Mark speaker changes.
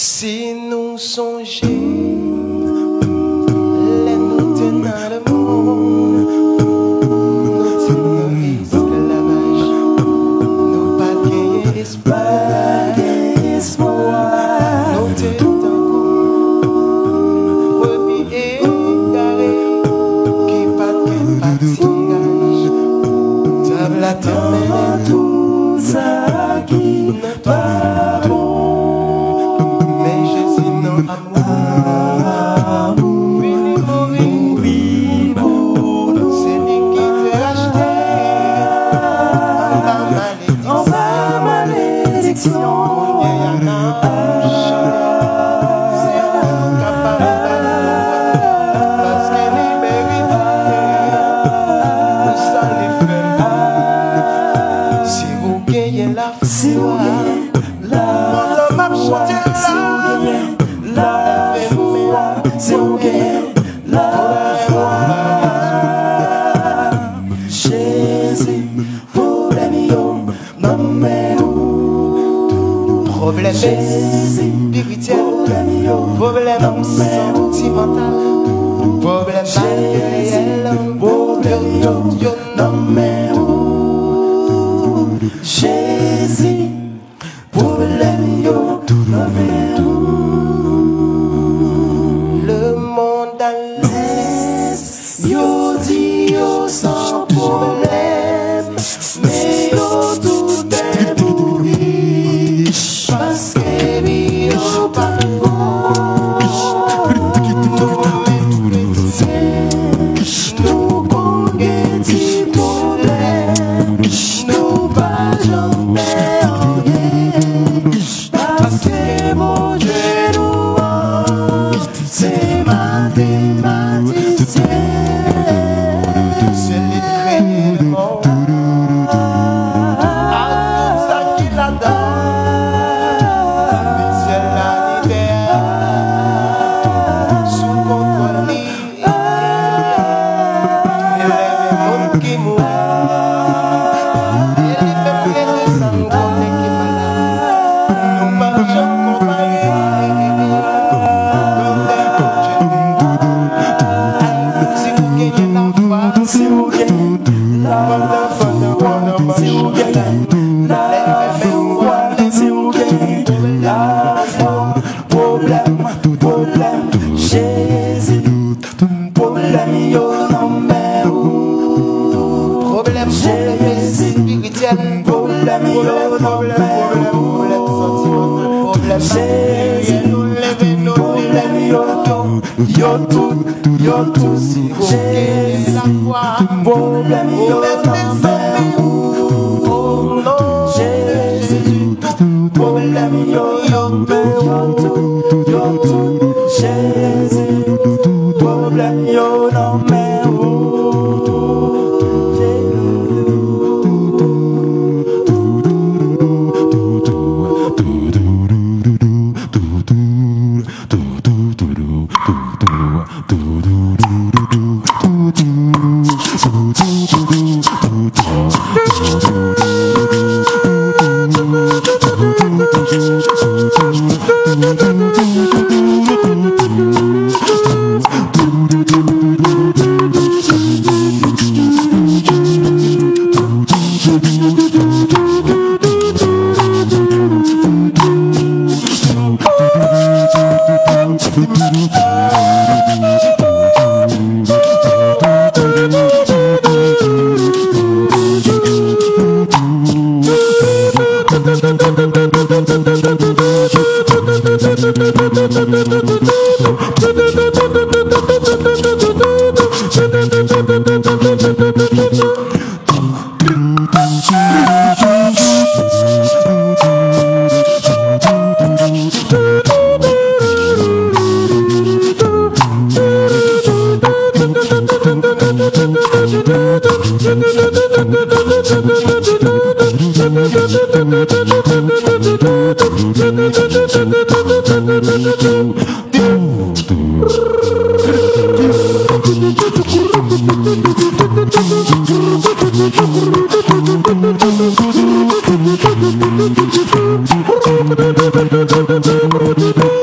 Speaker 1: Si nous songeons, les nous tenants le monde, nous tenons l'esclavage, nous pas gagner l'espoir, nous tenons remis égaré, qui pas de fatigage, table à terre, tout ça qui ne pas bon. Problème spirituel, problème sentimental, problème matériel, Jésus, problème le monde à l'aise, yo dit yo sans problème, mais yo tout est pourri. Parce que yo pas bon, nous connaissons des problèmes, nous pas jamais rien. Parce que mon Dieu nous c'est mathématicien, c'est littéralement. Jésus, problème yo non mais problème spirituel, problème yo non mais problème Jésus, problème yo tout Jésus, problème yo non mais Jésus, problème yo Jésus, problème yo non mais
Speaker 2: Thank you.